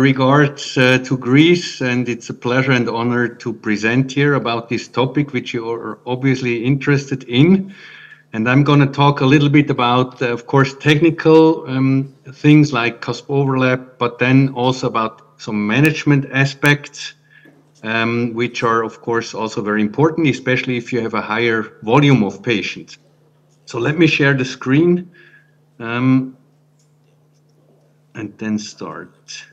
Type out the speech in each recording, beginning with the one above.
regards to Greece, and it's a pleasure and honor to present here about this topic, which you are obviously interested in. And I'm going to talk a little bit about, of course, technical things like cusp overlap, but then also about some management aspects, which are, of course, also very important, especially if you have a higher volume of patients. So let me share the screen and then start.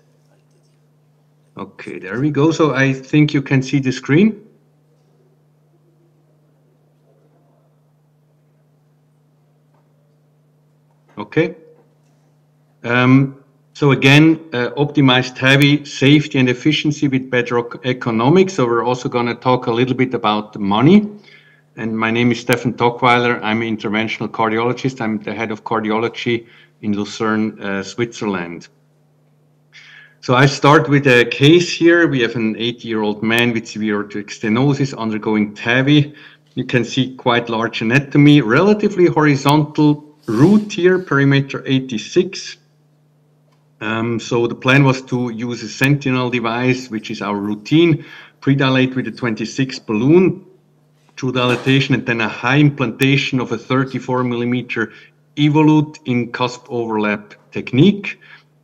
Okay, there we go. So I think you can see the screen. Okay. So again, optimized TAVI safety and efficiency with better economics. So we're also going to talk a little bit about the money. And my name is Stefan Toggweiler. I'm an interventional cardiologist. I'm the head of cardiology in Lucerne, Switzerland. So I start with a case here. We have an 80-year-old man with severe aortic stenosis undergoing TAVI. You can see quite large anatomy, relatively horizontal root here, perimeter 86. So the plan was to use a sentinel device, which is our routine, predilate with a 26 balloon, true dilatation, and then a high implantation of a 34 millimeter evolute in cusp overlap technique.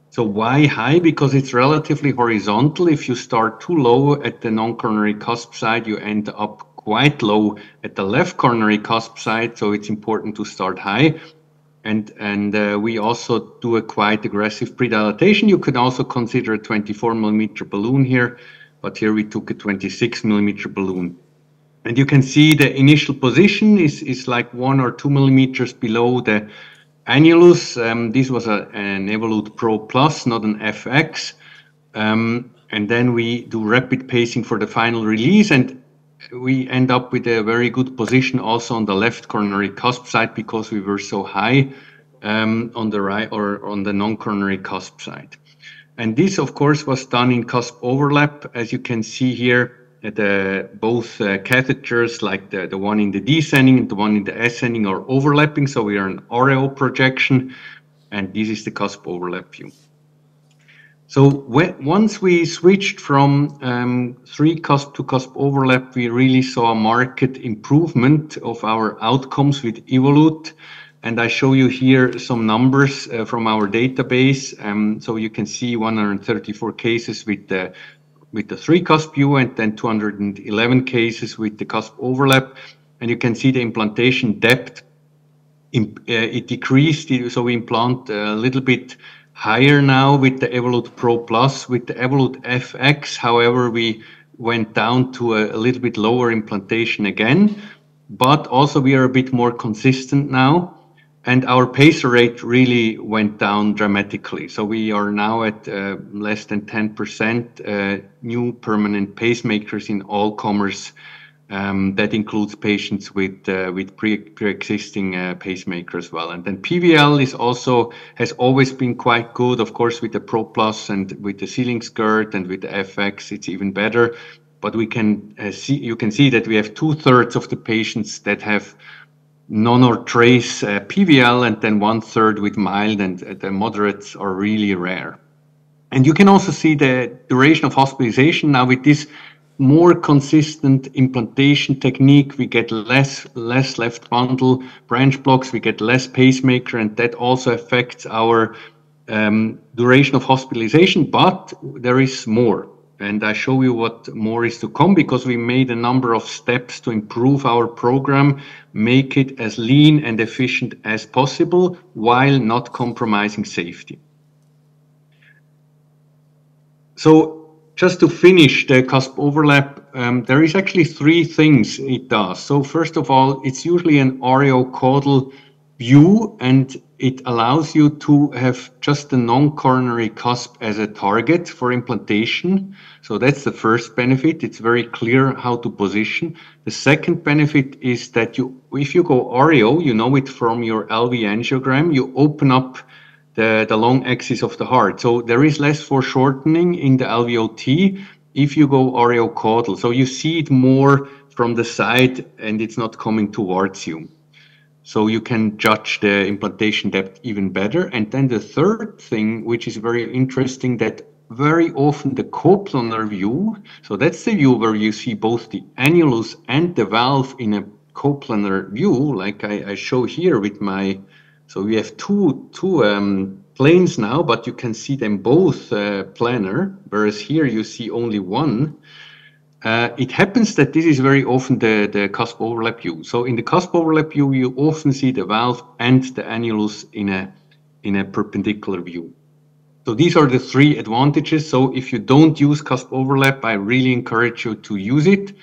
So why high? Because it's relatively horizontal. If you start too low at the non-coronary cusp side, you end up quite low at the left coronary cusp side. So it's important to start high. And we also do a quite aggressive predilatation. You could also consider a 24 millimeter balloon here, but here we took a 26 millimeter balloon. And you can see the initial position is like 1 or 2 millimeters below the annulus. This was an Evolute Pro Plus, not an FX. And then we do rapid pacing for the final release, and we end up with a very good position also on the left coronary cusp side because we were so high on the right or on the non-coronary cusp side. And this, of course, was done in cusp overlap, as you can see here. Both catheters, like the one in the descending and the one in the ascending, are overlapping. So we are an RAO projection, and this is the cusp overlap view. So once we switched from 3 cusp to cusp overlap, we really saw a marked improvement of our outcomes with Evolute. And I show you here some numbers from our database. So you can see 134 cases with the 3 cusp view, and then 211 cases with the cusp overlap. And you can see the implantation depth, it decreased. So we implant a little bit higher now with the Evolute Pro Plus. With the Evolute FX, however, we went down to a little bit lower implantation again, but also we are a bit more consistent now. And our pacer rate really went down dramatically. So we are now at less than 10% new permanent pacemakers in all comers. That includes patients with pre-existing pacemaker as well. And then PVL has always been quite good. Of course, with the Pro Plus and with the ceiling skirt and with the FX, it's even better. But you can see that we have 2/3 of the patients that have none or trace PVL, and then 1/3 with mild, and the moderates are really rare. And you can also see the duration of hospitalization. Now with this more consistent implantation technique, we get less left bundle branch blocks, we get less pacemaker, and that also affects our duration of hospitalization, but there is more. And I show you what more is to come, because we made a number of steps to improve our program, make it as lean and efficient as possible while not compromising safety. So just to finish the cusp overlap, there is actually 3 things it does. So first of all, it's usually an RAO-caudal view, and it allows you to have just the non-coronary cusp as a target for implantation. So that's the first benefit. It's very clear how to position. The second benefit is that if you go RAO, you know it from your LV angiogram, you open up the long axis of the heart. So there is less foreshortening in the LVOT if you go RAO-caudal. So you see it more from the side and it's not coming towards you. So you can judge the implantation depth even better. And then the third thing, which is very interesting, that very often the coplanar view. So that's the view where you see both the annulus and the valve in a coplanar view, like I show here with my. So we have two planes now, but you can see them both planar, whereas here you see only one. It happens that this is very often the cusp overlap view. So in the cusp overlap view, you often see the valve and the annulus in a perpendicular view. So these are the three advantages. So if you don't use cusp overlap, I really encourage you to use it.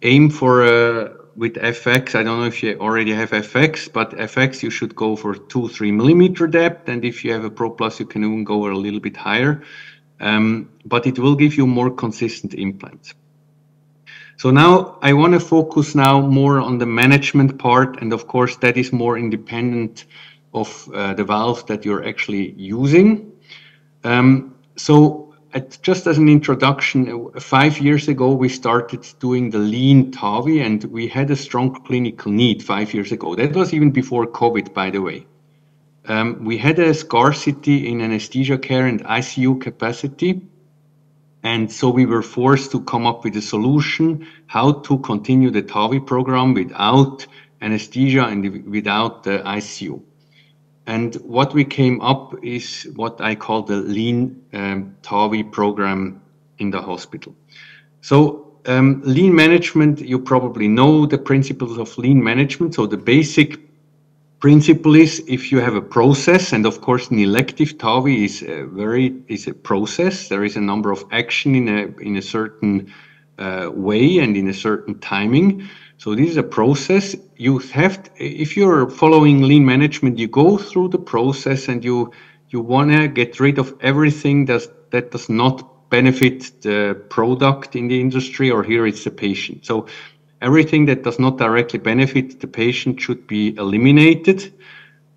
Aim for with FX. I don't know if you already have FX, but FX you should go for 2-3 millimeter depth, and if you have a Pro Plus, you can even go a little bit higher. But it will give you more consistent implants. So now I want to focus now more on the management part, and of course that is more independent of the valve that you're actually using. Just as an introduction, 5 years ago we started doing the lean TAVI, and we had a strong clinical need 5 years ago. That was even before COVID, by the way. We had a scarcity in anesthesia care and ICU capacity. And so we were forced to come up with a solution how to continue the TAVI program without anesthesia and without the ICU. And what we came up is what I call the lean TAVI program in the hospital. So lean management, you probably know the principles of lean management. So the basic principle is if you have a process, and of course an elective TAVI is a process. There is a number of action in a certain way and in a certain timing. So this is a process. You have to, if you're following lean management, you go through the process and you want to get rid of everything that does not benefit the product in the industry, or here it's the patient. So everything that does not directly benefit the patient should be eliminated,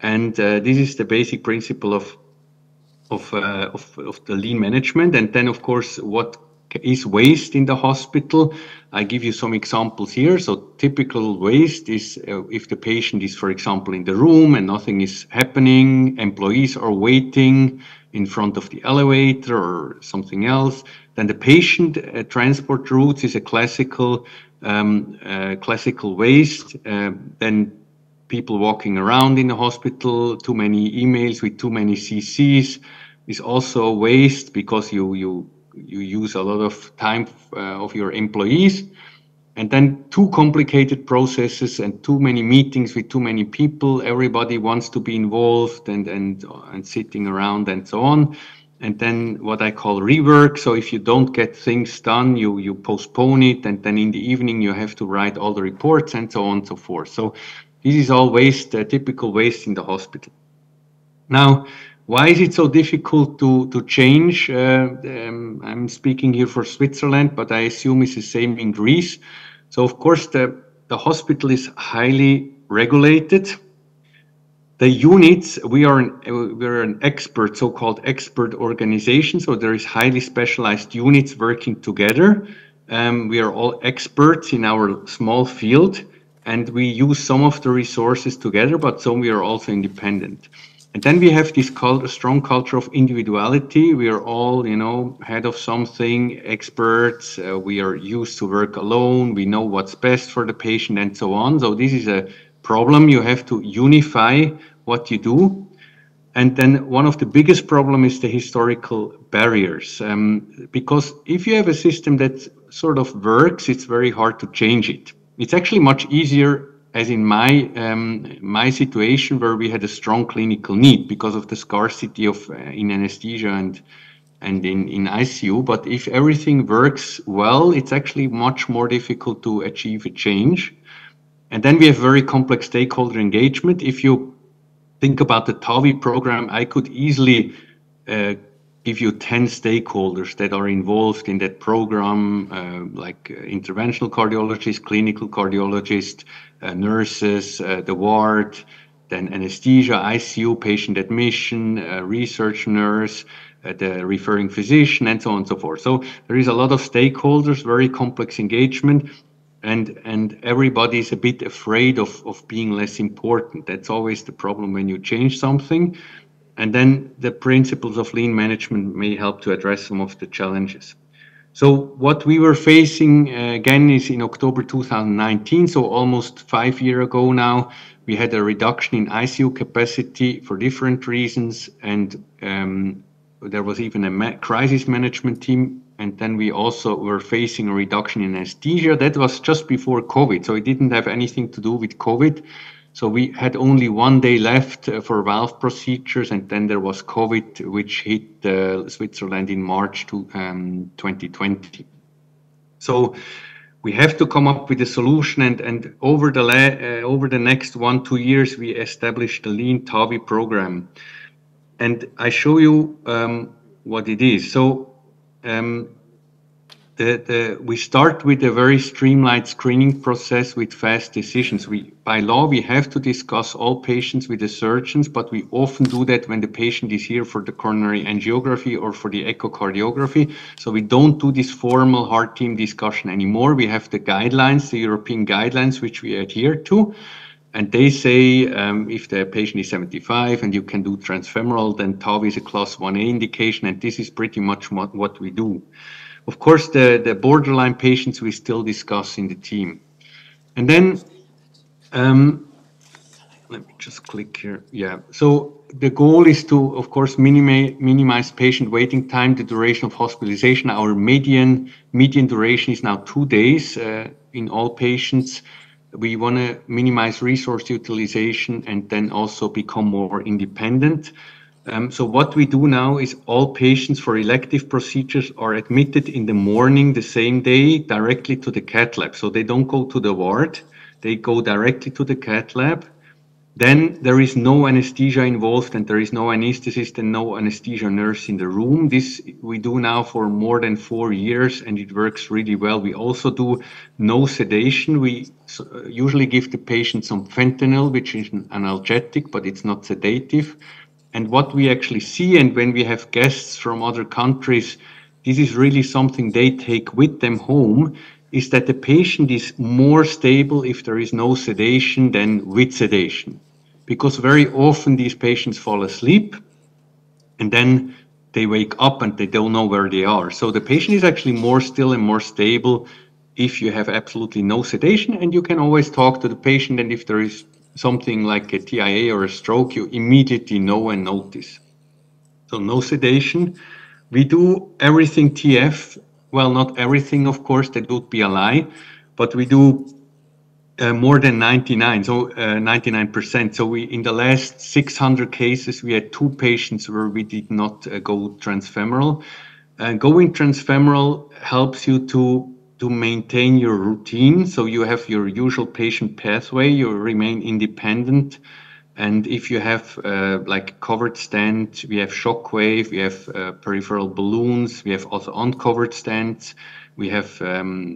and this is the basic principle of the lean management. And then, of course, what is waste in the hospital? I give you some examples here. So typical waste is if the patient is, for example, in the room and nothing is happening, employees are waiting in front of the elevator or something else. Then the patient transport routes is a classical waste. Then people walking around in the hospital, too many emails with too many CCs is also waste, because you use a lot of time of your employees. And then too complicated processes and too many meetings with too many people. Everybody wants to be involved and sitting around and so on. And then what I call rework. So if you don't get things done, you postpone it, and then in the evening you have to write all the reports and so on and so forth. So this is all waste, typical waste in the hospital. Now, why is it so difficult to change? I'm speaking here for Switzerland, but I assume it's the same in Greece. So of course the hospital is highly regulated. The units, we're an expert, so-called expert organization. So there is highly specialized units working together. We are all experts in our small field, and we use some of the resources together, but some we are also independent. And then we have this strong culture of individuality. We are all, head of something, experts. We are used to work alone. We know what's best for the patient and so on. So this is a problem. You have to unify what you do. And then one of the biggest problems is the historical barriers. Because if you have a system that sort of works, it's very hard to change it. It's actually much easier, as in my situation, where we had a strong clinical need because of the scarcity of in anesthesia and in ICU. But if everything works well, it's actually much more difficult to achieve a change. And then we have very complex stakeholder engagement. If you think about the TAVI program, I could easily give you 10 stakeholders that are involved in that program, like interventional cardiologists, clinical cardiologists, nurses, the ward, then anesthesia, ICU, patient admission, research nurse, the referring physician, and so on and so forth. So there is a lot of stakeholders, very complex engagement, and everybody is a bit afraid of being less important. That's always the problem when you change something. And then the principles of lean management may help to address some of the challenges. So what we were facing again is in October 2019, so almost 5 years ago now, we had a reduction in ICU capacity for different reasons, and there was even a crisis management team. And then we also were facing a reduction in anesthesia. That was just before COVID, so it didn't have anything to do with COVID. So we had only 1 day left for valve procedures, and then there was COVID, which hit Switzerland in March 2020. So we have to come up with a solution, and over the next 1-2 years, we established the Lean TAVI program. And I show you what it is. So we start with a very streamlined screening process with fast decisions. By law, we have to discuss all patients with the surgeons, but we often do that when the patient is here for the coronary angiography or for the echocardiography. So we don't do this formal heart team discussion anymore. We have the guidelines, the European guidelines, which we adhere to. And they say if the patient is 75 and you can do transfemoral, then TAVI is a class 1A indication, and this is pretty much what we do. Of course, the borderline patients we still discuss in the team. And then, let me just click here. Yeah, so the goal is to, of course, minimize patient waiting time, the duration of hospitalization. Our median duration is now 2 days in all patients. We want to minimize resource utilization and then also become more independent. So what we do now is all patients for elective procedures are admitted in the morning, the same day, directly to the cath lab. So they don't go to the ward, they go directly to the cath lab. Then there is no anesthesia involved, and there is no anesthetist and no anesthesia nurse in the room. This we do now for more than 4 years, and it works really well. We also do no sedation. We usually give the patient some fentanyl, which is an analgesic, but it's not sedative. And what we actually see, and when we have guests from other countries, this is really something they take with them home, is that the patient is more stable if there is no sedation than with sedation. Because very often these patients fall asleep and then they wake up and they don't know where they are. So the patient is actually more still and more stable if you have absolutely no sedation, and you can always talk to the patient, and if there is something like a TIA or a stroke, you immediately know and notice. So no sedation. We do everything TF. Well, not everything, of course, that would be a lie, but we do more than 99%. So we, in the last 600 cases, we had 2 patients where we did not go transfemoral. Going transfemoral helps you to maintain your routine. So you have your usual patient pathway, you remain independent. And if you have like covered stent, we have shockwave, we have peripheral balloons, we have also uncovered stents. We have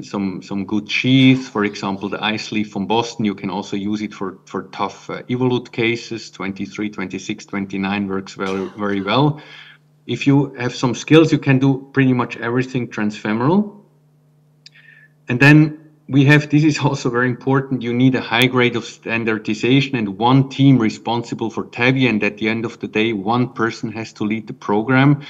some good sheaths, for example, the iSleeve from Boston. You can also use it for tough evolute cases. 23, 26, 29 works very well. If you have some skills, you can do pretty much everything transfemoral. And then we have, this is also very important, you need a high grade of standardization and one team responsible for TAVI, and at the end of the day, one person has to lead the program,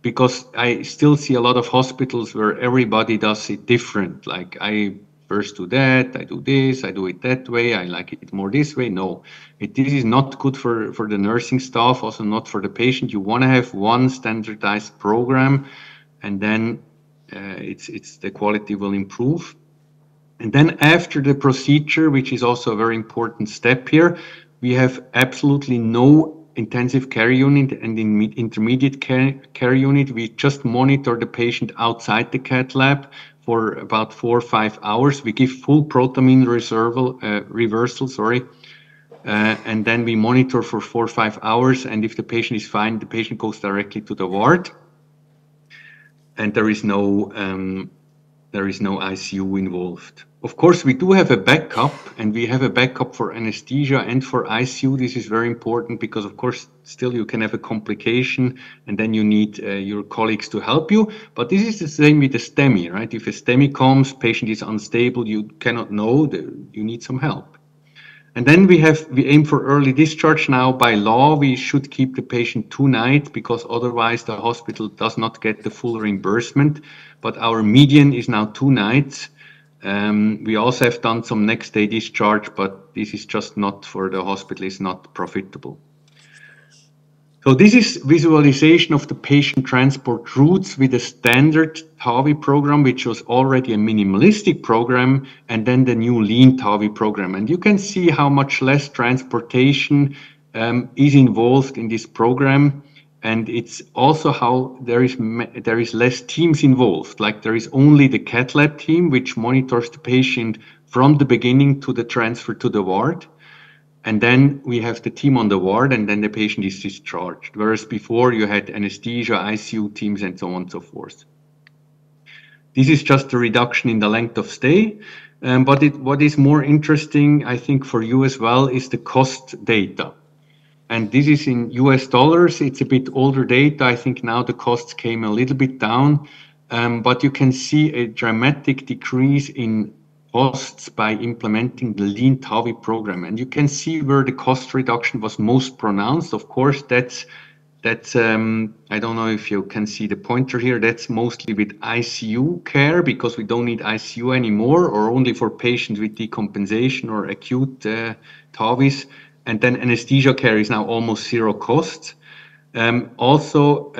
because I still see a lot of hospitals where everybody does it different. Like, I first do that, I do this, I do it that way, I like it more this way. No, this is not good for the nursing staff, also not for the patient. You want to have one standardized program, and then the quality will improve. And then after the procedure, which is also a very important step here, we have absolutely no intensive care unit, and in intermediate care unit, we just monitor the patient outside the cath lab for about 4 or 5 hours. We give full protamine reversal, and then we monitor for 4 or 5 hours. And if the patient is fine, the patient goes directly to the ward, and there is no ICU involved. Of course, we do have a backup, and we have a backup for anesthesia and for ICU. This is very important because, of course, still you can have a complication, and then you need your colleagues to help you. But this is the same with the STEMI, right? If a STEMI comes, patient is unstable, you cannot know, you need some help. And then we aim for early discharge. Now, by law, we should keep the patient 2 nights because otherwise the hospital does not get the full reimbursement. But our median is now 2 nights. We also have done some next day discharge, but this is just not for the hospital, it's not profitable. So this is visualization of the patient transport routes with a standard TAVI program, which was already a minimalistic program, and then the new lean TAVI program. And you can see how much less transportation is involved in this program. And it's also how there is less teams involved. Like there is only the cath lab team, which monitors the patient from the beginning to the transfer to the ward. And then we have the team on the ward, and then the patient is discharged. Whereas before you had anesthesia, ICU teams, and so on and so forth. This is just a reduction in the length of stay. But what is more interesting, I think, for you as well, is the cost data. And this is in US dollars. It's a bit older data. I think now the costs came a little bit down. But you can see a dramatic decrease in costs by implementing the lean TAVI program. And you can see where the cost reduction was most pronounced. Of course, that's I don't know if you can see the pointer here. That's mostly with ICU care because we don't need ICU anymore, or only for patients with decompensation or acute TAVIs. And then anesthesia care is now almost zero cost. Also,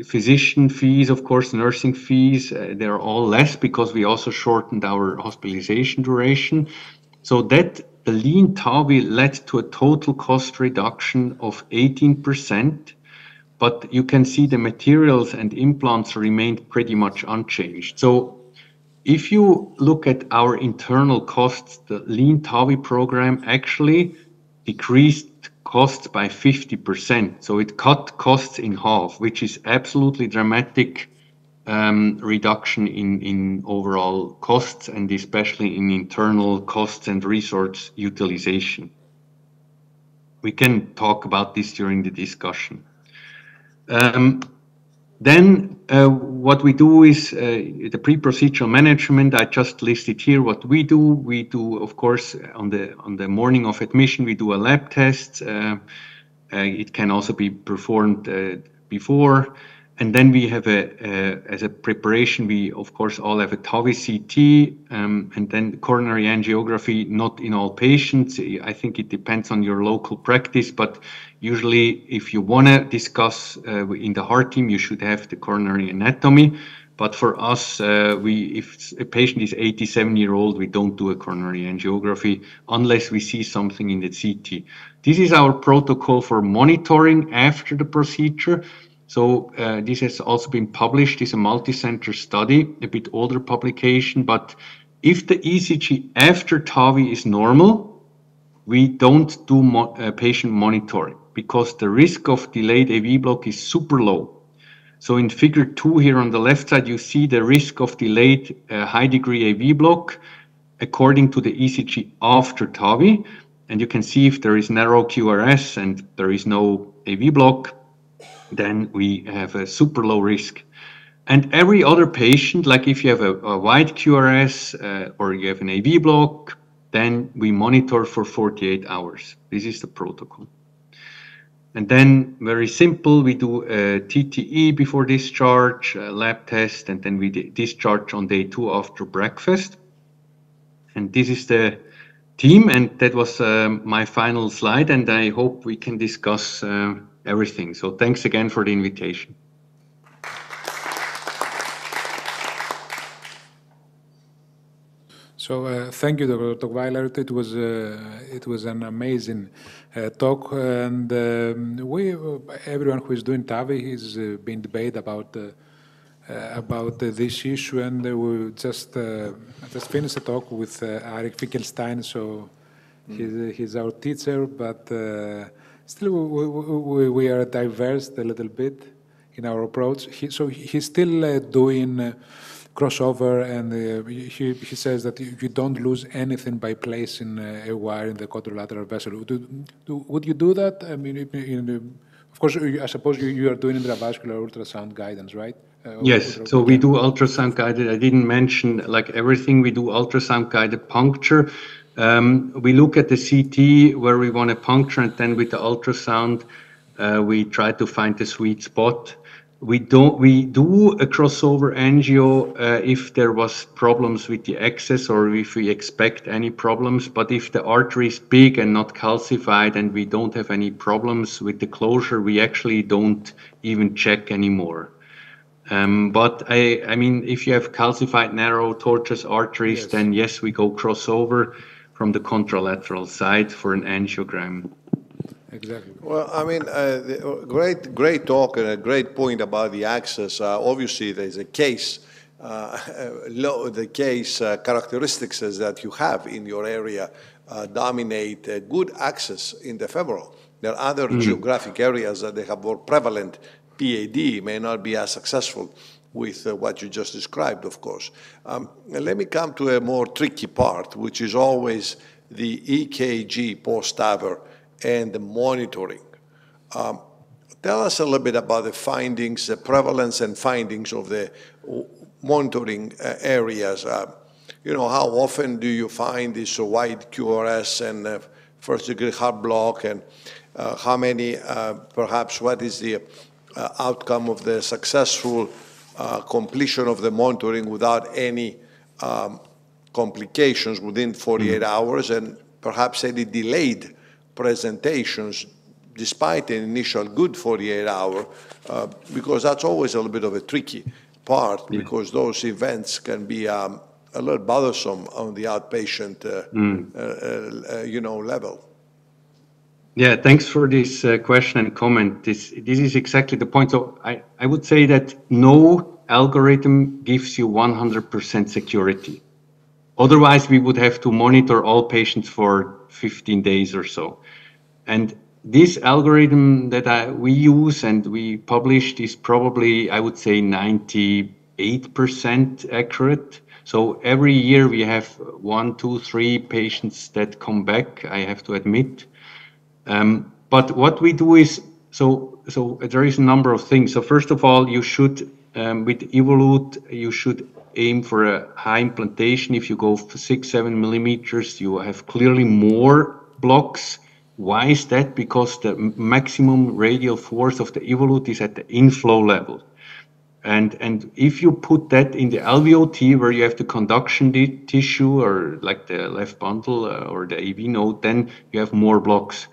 physician fees, of course, nursing fees, they're all less because we also shortened our hospitalization duration. So that the lean TAVI led to a total cost reduction of 18%, but you can see the materials and implants remained pretty much unchanged. So if you look at our internal costs, the lean TAVI program actually decreased costs by 50%. So it cut costs in half, which is absolutely dramatic reduction in overall costs, and especially in internal costs and resource utilization. We can talk about this during the discussion. Then what we do is the pre-procedural management. I just listed here what we do. We do, of course, on the morning of admission, we do a lab test. It can also be performed before. And then we have as a preparation, we of course all have a TAVI CT and then coronary angiography, not in all patients. I think it depends on your local practice, but usually if you want to discuss in the heart team, you should have the coronary anatomy. But for us, if a patient is 87-year-old, we don't do a coronary angiography unless we see something in the CT. This is our protocol for monitoring after the procedure. So this has also been published. It's a multi-center study, a bit older publication. But if the ECG after TAVI is normal, we don't do patient monitoring because the risk of delayed AV block is super low. So in figure 2 here on the left side, you see the risk of delayed high degree AV block according to the ECG after TAVI. And you can see if there is narrow QRS and there is no AV block, then we have a super low risk. And every other patient, like if you have a wide QRS or you have an AV block, then we monitor for 48 hours. This is the protocol. And then very simple, we do a TTE before discharge, a lab test, and then we discharge on day 2 after breakfast. And this is the team, and that was my final slide, and I hope we can discuss everything. So thanks again for the invitation. So thank you, Dr. Toggweiler. It was an amazing talk, and everyone who is doing TAVI is being debate about this issue, and we just finished a talk with Eric Finkelstein. So he's our teacher, but still we are diverse a little bit in our approach. So he's still doing crossover, and he says that you don't lose anything by placing a wire in the quadrilateral vessel. Would you do that? I mean, of course, I suppose you are doing intravascular ultrasound guidance, right? Yes, so we do ultrasound guided. I didn't mention like everything. We do ultrasound guided puncture. We look at the CT where we want to puncture, and then with the ultrasound, we try to find the sweet spot. We do a crossover angio if there was problems with the access or if we expect any problems. But if the artery is big and not calcified and we don't have any problems with the closure, we actually don't even check anymore. But I mean, if you have calcified narrow tortuous arteries, then yes, we go crossover from the contralateral side for an angiogram. Exactly. Well, I mean, great talk and a great point about the access. Obviously, there's a case, the case characteristics that you have in your area dominate good access in the femoral. There are other geographic areas that they have more prevalent PAD, may not be as successful with what you just described, of course. Let me come to a more tricky part, which is always the EKG post-TAVR and the monitoring. Tell us a little bit about the findings, the prevalence and findings of the monitoring areas. You know, how often do you find this wide QRS and first-degree heart block, and how many, perhaps, what is the outcome of the successful completion of the monitoring without any complications within 48 hours, and perhaps any delayed presentations despite an initial good 48-hour, because that's always a little bit of a tricky part, because those events can be a little bothersome on the outpatient you know, level. Yeah, thanks for this question and comment. This is exactly the point. So I would say that no algorithm gives you 100% security. Otherwise, we would have to monitor all patients for 15 days or so. And this algorithm that we use and we published is probably, I would say, 98% accurate. So every year we have 1, 2, 3 patients that come back, I have to admit. But what we do is, so there is a number of things. So first of all, you should, with Evolute, you should aim for a high implantation. If you go for 6-7 millimeters, you have clearly more blocks. Why is that? Because the maximum radial force of the Evolute is at the inflow level. And if you put that in the LVOT, where you have the conduction tissue, or like the left bundle or the AV node, then you have more blocks.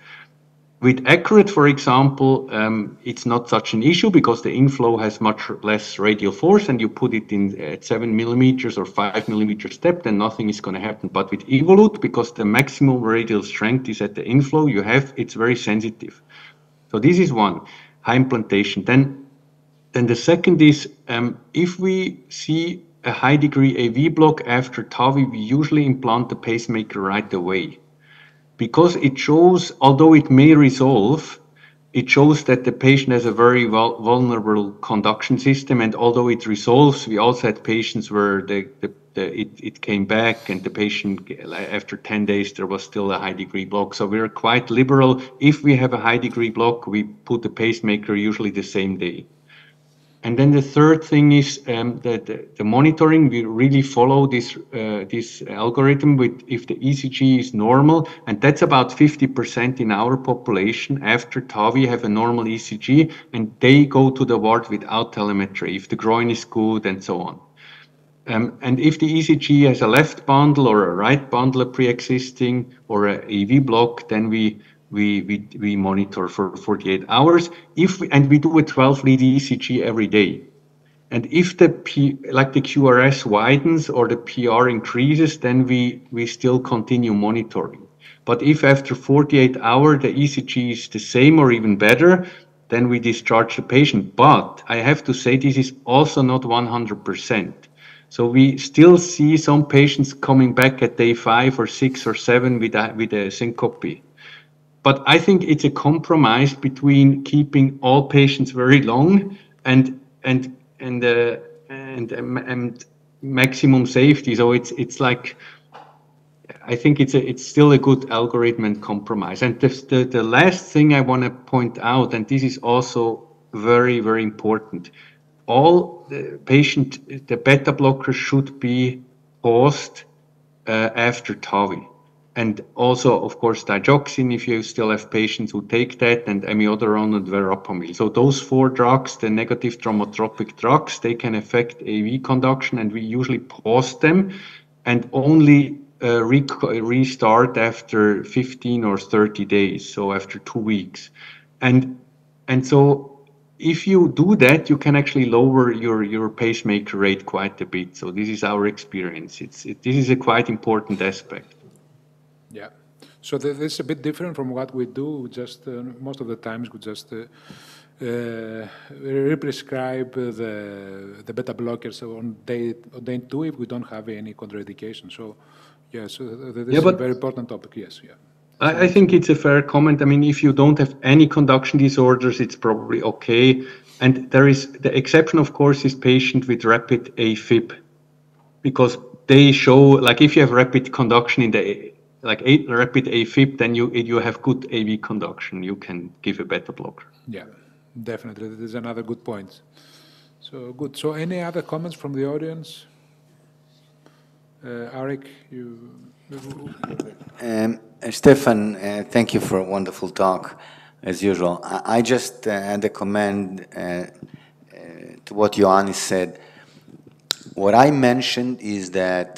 With accurate, for example, it's not such an issue because the inflow has much less radial force, and you put it in at 7 millimeters or 5 millimeter step, then nothing is going to happen. But with Evolute, because the maximum radial strength is at the inflow, it's very sensitive. So this is one, high implantation. Then the second is, if we see a high degree AV block after TAVI, we usually implant the pacemaker right away. Because it shows, although it may resolve, it shows that the patient has a very vulnerable conduction system. And although it resolves, we also had patients where it came back, and the patient, after 10 days, there was still a high degree block. So we're quite liberal. If we have a high degree block, we put the pacemaker usually the same day. And then the third thing is the monitoring. We really follow this algorithm with if the ECG is normal, and that's about 50% in our population after TAVI have a normal ECG, and they go to the ward without telemetry if the groin is good and so on. And if the ECG has a left bundle or a right bundle pre-existing or an AV block, then we monitor for 48 hours. And we do a 12-lead ECG every day. And if the QRS widens or the PR increases, then we still continue monitoring. But if after 48 hours the ECG is the same or even better, then we discharge the patient. But I have to say this is also not 100%. So we still see some patients coming back at day 5 or 6 or 7 with a syncope. But I think it's a compromise between keeping all patients very long and maximum safety. So it's like, I think it's still a good algorithm and compromise. And the last thing I want to point out, and this is also very, very important, all the beta blockers should be paused after TAVI. and also, of course, digoxin if you still have patients who take that, and amiodarone and verapamil. So those 4 drugs, the negative thrombotrophic drugs, they can affect AV conduction, and we usually pause them and only restart after 15 or 30 days, so after 2 weeks. And so if you do that, you can actually lower your pacemaker rate quite a bit. So this is our experience. This is a quite important aspect. Yeah. So this is a bit different from what we do. We just most of the times we just re-prescribe the beta blockers on day 2 if we don't have any contraindication. So yeah, so this is a very important topic. Yes, yeah. I think it's a fair comment. I mean, if you don't have any conduction disorders, it's probably okay. And there is the exception, of course, is patient with rapid AFib, because they show, like, if you have rapid conduction in the rapid AFib, then you have good AV conduction. You can give a beta blocker. Yeah, definitely. This is another good point. So good. So any other comments from the audience? Arik, you. Stefan, thank you for a wonderful talk, as usual. I just had a comment to what Ioannis said. What I mentioned is that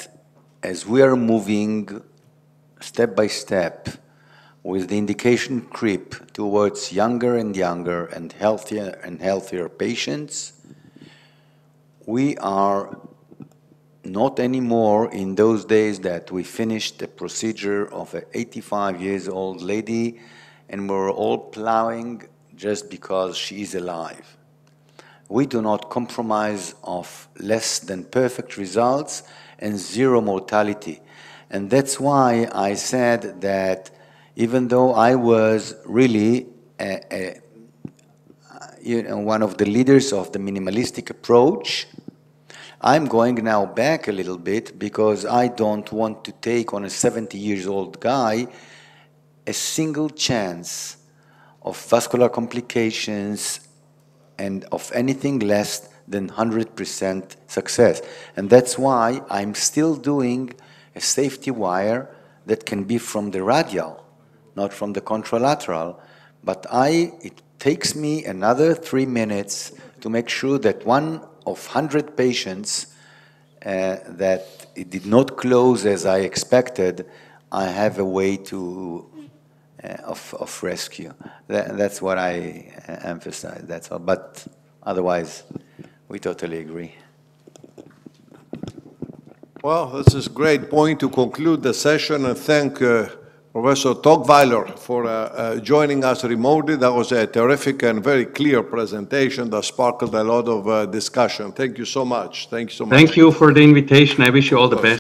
as we are moving step by step with the indication creep towards younger and younger and healthier patients, we are not anymore in those days that we finished the procedure of an 85-year-old lady and we're all plowing just because she is alive. We do not compromise of less than perfect results and zero mortality. And that's why I said that even though I was really one of the leaders of the minimalistic approach, I'm going now back a little bit because I don't want to take on a 70-year-old guy a single chance of vascular complications and of anything less than 100% success. And that's why I'm still doing a safety wire that can be from the radial, not from the contralateral. But it takes me another 3 minutes to make sure that one of 100 patients that it did not close as I expected, I have a way of rescue. That's what I emphasize. That's all. But otherwise, we totally agree. Well, this is a great point to conclude the session, and thank Professor Toggweiler for joining us remotely. That was a terrific and very clear presentation that sparkled a lot of discussion. Thank you so much. Thank you so much. Thank you for the invitation. I wish you all the best.